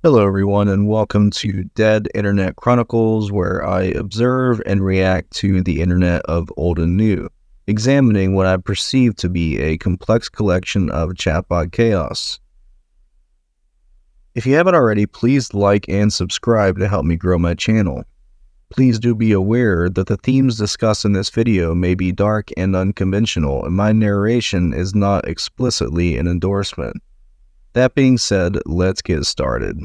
Hello, everyone, and welcome to Dead Internet Chronicles, where I observe and react to the internet of old and new, examining what I perceive to be a complex collection of chatbot chaos. If you haven't already, please like and subscribe to help me grow my channel. Please do be aware that the themes discussed in this video may be dark and unconventional, and my narration is not explicitly an endorsement. That being said, let's get started.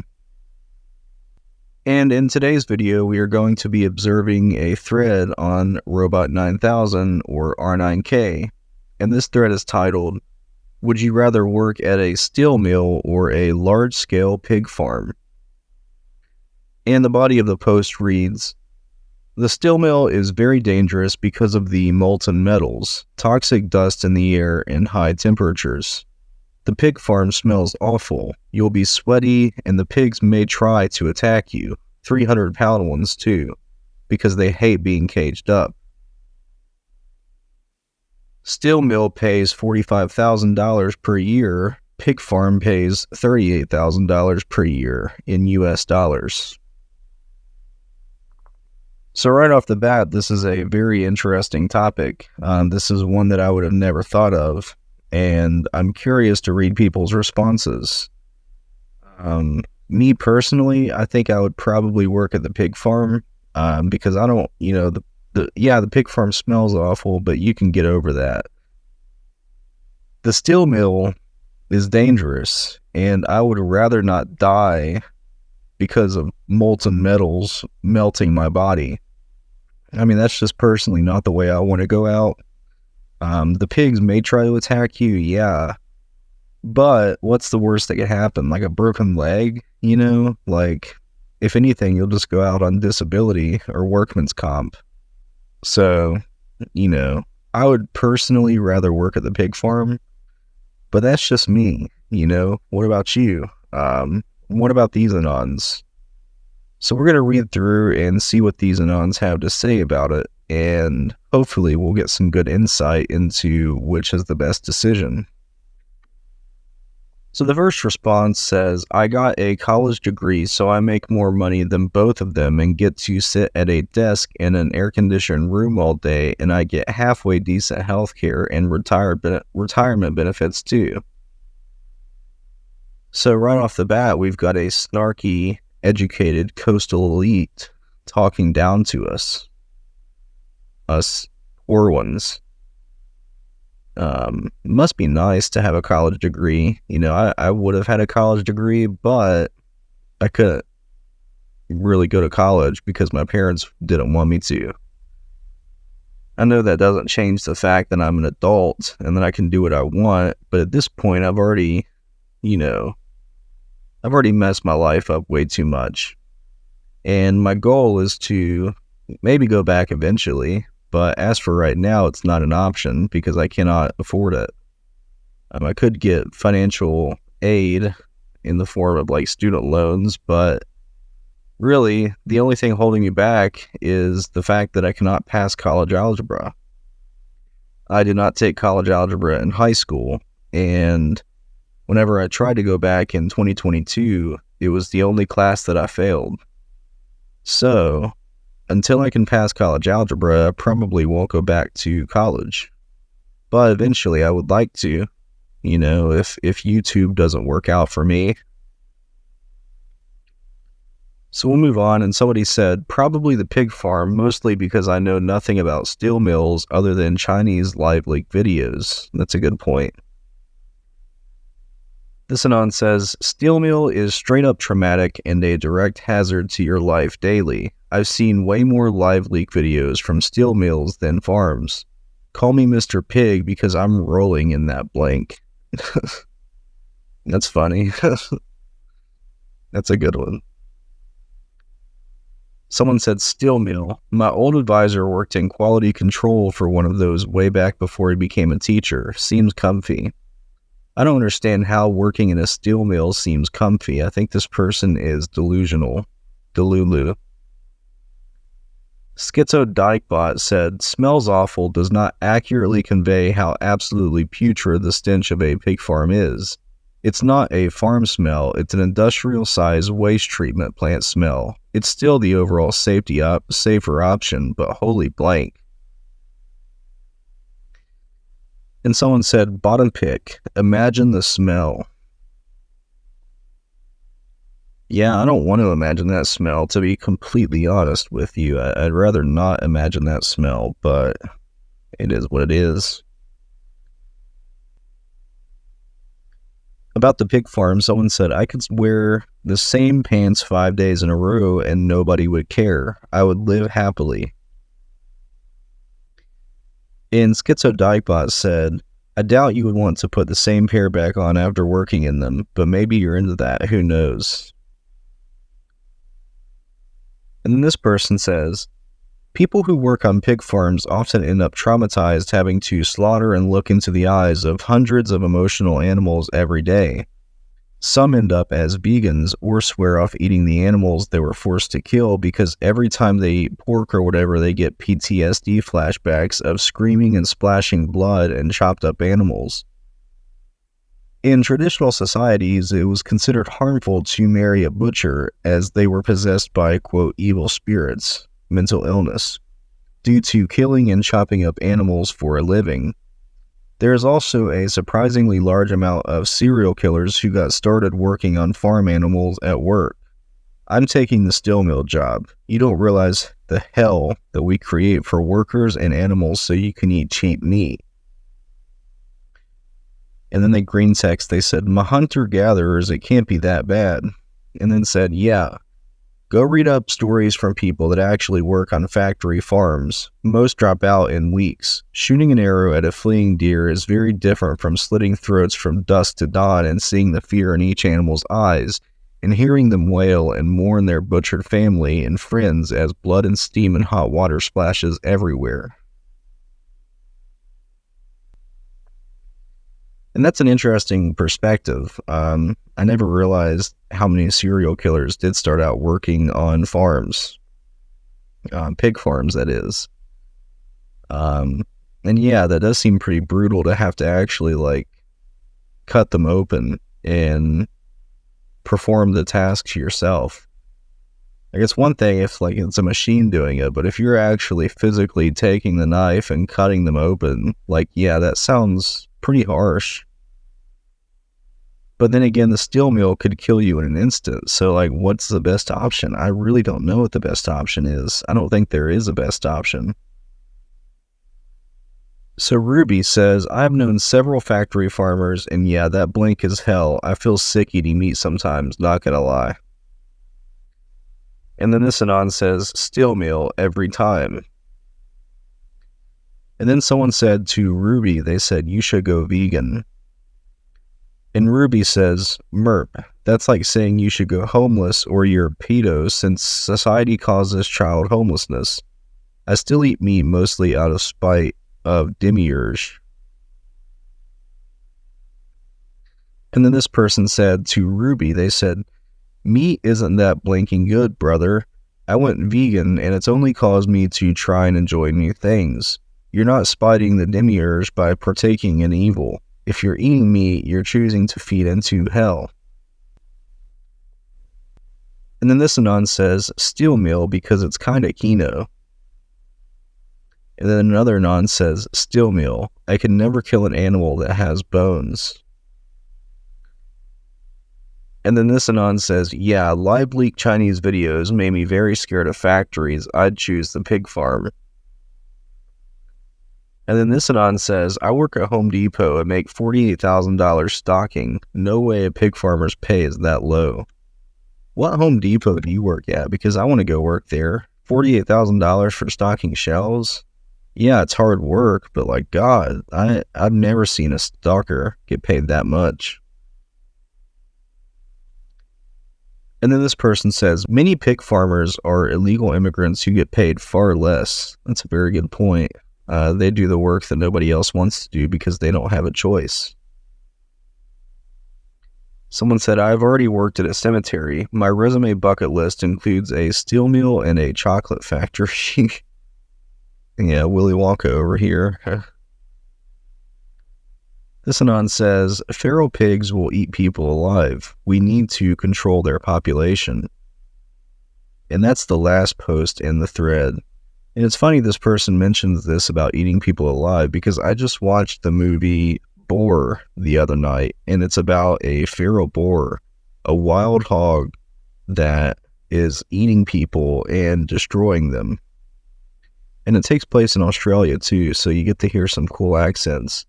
And in today's video, we are going to be observing a thread on Robot 9000 or R9K, and this thread is titled, "Would you rather work at a steel mill or a large-scale pig farm?" And the body of the post reads, "The steel mill is very dangerous because of the molten metals, toxic dust in the air, and high temperatures. The pig farm smells awful. You'll be sweaty, and the pigs may try to attack you, 300-pound ones too, because they hate being caged up. Steel mill pays $45,000 per year. Pig farm pays $38,000 per year in US dollars." So right off the bat, this is a very interesting topic. This is one that I would have never thought of, and I'm curious to read people's responses. Me personally, I think I would probably work at the pig farm, because I don't, the pig farm smells awful, but you can get over that. The steel mill is dangerous, and I would rather not die because of molten metals melting my body. I mean, that's just personally not the way I want to go out. The pigs may try to attack you, yeah, but what's the worst that could happen? Like a broken leg, Like, if anything, you'll just go out on disability or workman's comp. So, I would personally rather work at the pig farm, but that's just me, What about you? What about these anons? So we're going to read through and see what these anons have to say about it, and hopefully we'll get some good insight into which is the best decision. So the first response says, "I got a college degree, so I make more money than both of them and get to sit at a desk in an air-conditioned room all day, and I get halfway decent health care and retirement benefits too." So right off the bat, we've got a snarky, educated coastal elite talking down to us poor ones. Must be nice to have a college degree. I would have had a college degree, but I couldn't really go to college because my parents didn't want me to. I know that doesn't change the fact that I'm an adult and that I can do what I want, but at this point, I've already messed my life up way too much. And my goal is to maybe go back eventually, but as for right now, it's not an option because I cannot afford it. I could get financial aid in the form of like student loans, but really the only thing holding me back is the fact that I cannot pass college algebra. I did not take college algebra in high school, and whenever I tried to go back in 2022, it was the only class that I failed. So until I can pass college algebra, I probably won't go back to college. But eventually I would like to, if YouTube doesn't work out for me. So we'll move on, and somebody said, "Probably the pig farm, mostly because I know nothing about steel mills other than Chinese live leak videos." That's a good point. This anon says, "Steel mill is straight up traumatic and a direct hazard to your life daily. I've seen way more live leak videos from steel mills than farms. Call me Mr. Pig because I'm rolling in that blank." That's funny. That's a good one. Someone said, "Steel mill. My old advisor worked in quality control for one of those way back before he became a teacher. Seems comfy." I don't understand how working in a steel mill seems comfy. I think this person is delusional. Delulu. Schizo Dykebot said, "Smells awful does not accurately convey how absolutely putrid the stench of a pig farm is. It's not a farm smell, it's an industrial-sized waste treatment plant smell. It's still the overall safer option, but holy blank. And someone said, bottom pick, imagine the smell. Yeah, I don't want to imagine that smell, to be completely honest with you. I'd rather not imagine that smell, but it is what it is. About the pig farm, someone said, I could wear the same pants 5 days in a row and nobody would care. I would live happily. And Schizo Dykebot said, I doubt you would want to put the same pair back on after working in them, but maybe you're into that, who knows? And then this person says, people who work on pig farms often end up traumatized having to slaughter and look into the eyes of hundreds of emotional animals every day. Some end up as vegans or swear off eating the animals they were forced to kill because every time they eat pork or whatever, they get PTSD flashbacks of screaming and splashing blood and chopped up animals. In traditional societies, it was considered harmful to marry a butcher as they were possessed by, quote, evil spirits, mental illness, due to killing and chopping up animals for a living. There is also a surprisingly large amount of serial killers who got started working on farm animals at work. I'm taking the steel mill job. You don't realize the hell that we create for workers and animals so you can eat cheap meat. And then they green text, they said, my hunter-gatherers, it can't be that bad. And then said, yeah, go read up stories from people that actually work on factory farms. Most drop out in weeks. Shooting an arrow at a fleeing deer is very different from slitting throats from dusk to dawn and seeing the fear in each animal's eyes and hearing them wail and mourn their butchered family and friends as blood and steam and hot water splashes everywhere. And that's an interesting perspective. I never realized how many serial killers did start out working on farms. Pig farms, that is. And yeah, that does seem pretty brutal to have to actually, like, cut them open and perform the tasks yourself. I guess one thing if, like, it's a machine doing it, but if you're actually physically taking the knife and cutting them open, like, yeah, that sounds pretty harsh. But then again, the steel mill could kill you in an instant. So, like, what's the best option? I really don't know what the best option is. I don't think there is a best option. So Ruby says, I've known several factory farmers, and yeah, that blink is hell. I feel sick eating meat sometimes, not gonna lie. And then this anon says, steel mill every time. And then someone said to Ruby, they said, you should go vegan. And Ruby says, Merp, that's like saying you should go homeless or you're a pedo since society causes child homelessness. I still eat meat mostly out of spite of demiurge. And then this person said to Ruby, they said, meat isn't that blinking good, brother. I went vegan and it's only caused me to try and enjoy new things. You're not spiting the demiurge by partaking in evil. If you're eating meat, you're choosing to feed into hell. And then this anon says, steel mill because it's kinda kino. And then another anon says, steel mill, I can never kill an animal that has bones. And then this anon says, yeah, live leak Chinese videos made me very scared of factories. I'd choose the pig farm. And then this anon says, I work at Home Depot and make $48,000 stocking. No way a pig farmer's pay is that low. What Home Depot do you work at? Because I want to go work there. $48,000 for stocking shelves? Yeah, it's hard work, but like, God, I've never seen a stalker get paid that much. And then this person says, many pig farmers are illegal immigrants who get paid far less. That's a very good point. They do the work that nobody else wants to do because they don't have a choice. Someone said, I've already worked at a cemetery. My resume bucket list includes a steel mill and a chocolate factory. Yeah, Willy Wonka over here. This anon says, feral pigs will eat people alive. We need to control their population. And that's the last post in the thread. And it's funny this person mentions this about eating people alive because I just watched the movie Boar the other night, and it's about a feral boar, a wild hog that is eating people and destroying them. And it takes place in Australia too, so you get to hear some cool accents.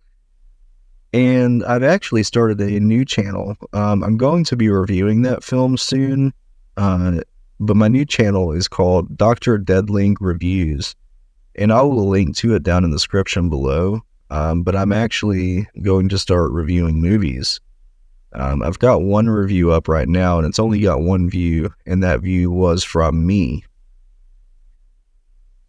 And I've actually started a new channel. I'm going to be reviewing that film soon, but my new channel is called Dr. Deadlink Reviews, and I will link to it down in the description below. But I'm actually going to start reviewing movies. I've got one review up right now, and it's only got one view, and that view was from me.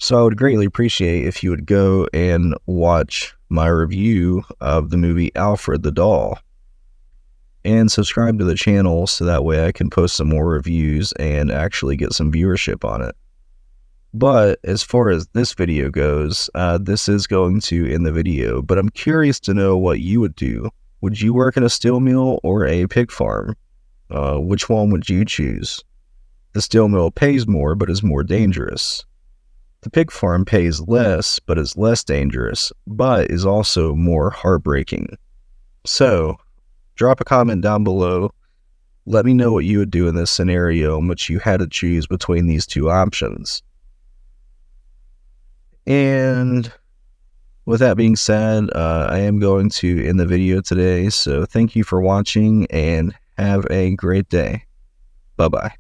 So I would greatly appreciate if you would go and watch my review of the movie Alfred the Doll, and subscribe to the channel so that way I can post some more reviews and actually get some viewership on it. But as far as this video goes, this is going to end the video, but I'm curious to know what you would do. Would you work in a steel mill or a pig farm? Which one would you choose? The steel mill pays more but is more dangerous. The pig farm pays less but is less dangerous, but is also more heartbreaking. So, drop a comment down below. Let me know what you would do in this scenario in which you had to choose between these two options. And with that being said, I am going to end the video today, so thank you for watching and have a great day. Bye-bye.